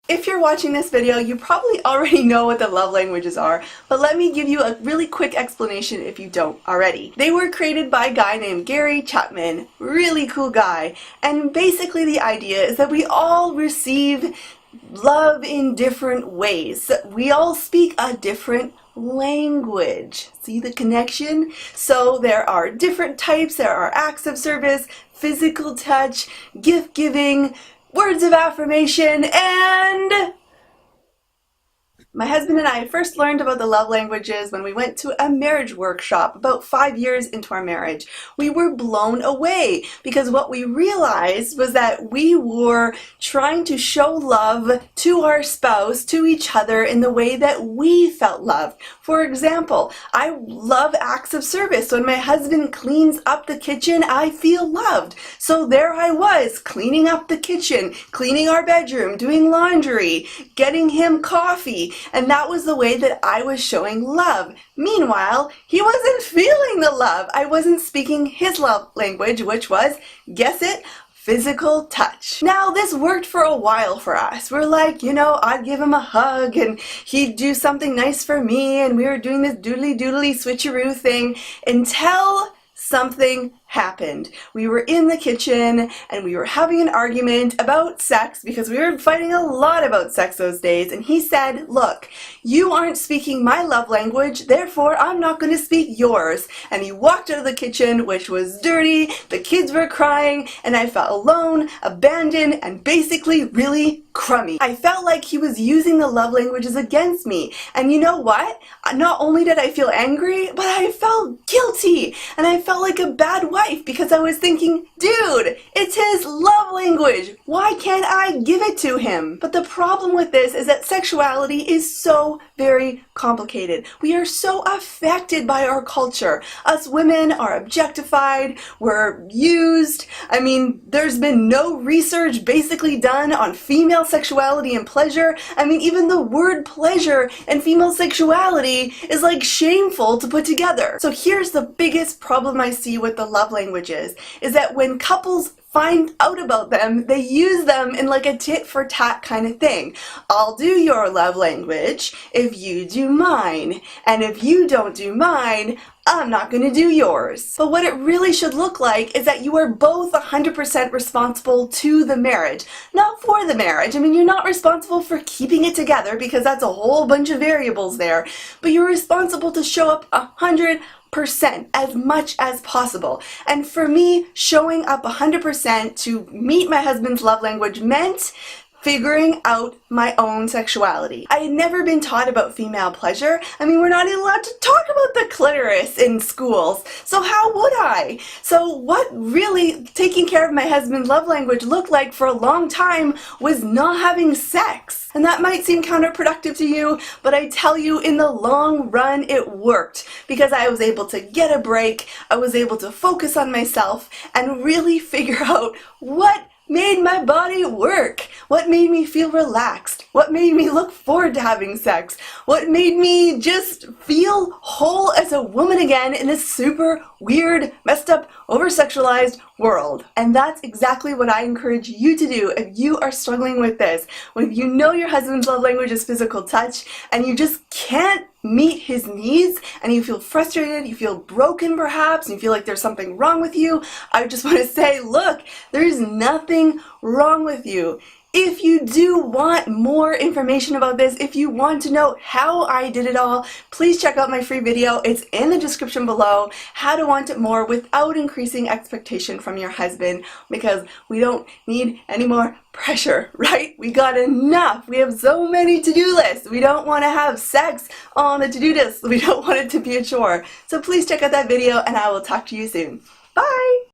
If you're watching this video, you probably already know what the love languages are, but let me give you a really quick explanation if you don't already. They were created by a guy named Gary Chapman, really cool guy, and basically the idea is that we all receive love in different ways. We all speak a different language. See the connection? So there are different types. There are acts of service, physical touch, gift giving, words of affirmation, and my husband and I first learned about the love languages when we went to a marriage workshop about 5 years into our marriage. We were blown away because what we realized was that we were trying to show love to our spouse, to each other, in the way that we felt loved. For example, I love acts of service. When my husband cleans up the kitchen, I feel loved. So there I was, cleaning up the kitchen, cleaning our bedroom, doing laundry, getting him coffee. And that was the way that I was showing love. Meanwhile, he wasn't feeling the love. I wasn't speaking his love language, which was, guess it, physical touch. Now, this worked for a while for us. We're like, I'd give him a hug and he'd do something nice for me, and we were doing this doodly switcheroo thing until something happened. We were in the kitchen and we were having an argument about sex because we were fighting a lot about sex those days, and he said, look, you aren't speaking my love language, therefore I'm not going to speak yours. And he walked out of the kitchen, which was dirty, the kids were crying, and I felt alone, abandoned, and basically really crummy. I felt like he was using the love languages against me. And you know what? Not only did I feel angry, but I felt guilty, and I felt like a bad wife because I was thinking, dude, it's his love language. Why can't I give it to him? But the problem with this is that sexuality is so very complicated. We are so affected by our culture. Us women are objectified, we're used. I mean, there's been no research basically done on female sexuality and pleasure. I mean, even the word pleasure and female sexuality is like shameful to put together. So here's the biggest problem I see with the love languages, is that when couples find out about them, they use them in like a tit for tat kind of thing. I'll do your love language if you do mine, and if you don't do mine, I'm not going to do yours. But what it really should look like is that you are both 100% responsible to the marriage, not for the marriage. I mean, you're not responsible for keeping it together because that's a whole bunch of variables there, but you're responsible to show up 100% as much as possible. And for me, showing up 100% to meet my husband's love language meant figuring out my own sexuality. I had never been taught about female pleasure. I mean, we're not even allowed to talk about the clitoris in schools, so how would I? So what really taking care of my husband's love language looked like for a long time was not having sex. And that might seem counterproductive to you, but I tell you, in the long run, it worked because I was able to get a break, I was able to focus on myself and really figure out what made my body work, what made me feel relaxed, what made me look forward to having sex, what made me just feel whole as a woman again in this super weird, messed up, over-sexualized world. And that's exactly what I encourage you to do if you are struggling with this. When you know your husband's love language is physical touch and you just can't meet his needs and you feel frustrated, you feel broken perhaps, and you feel like there's something wrong with you, I just want to say, look, there's nothing wrong with you. If you do want more information about this, if you want to know how I did it all, please check out my free video. It's in the description below, how to want it more without increasing expectation from your husband, because we don't need any more pressure, right? We got enough. We have so many to-do lists. We don't want to have sex on the to-do list. We don't want it to be a chore. So please check out that video and I will talk to you soon. Bye!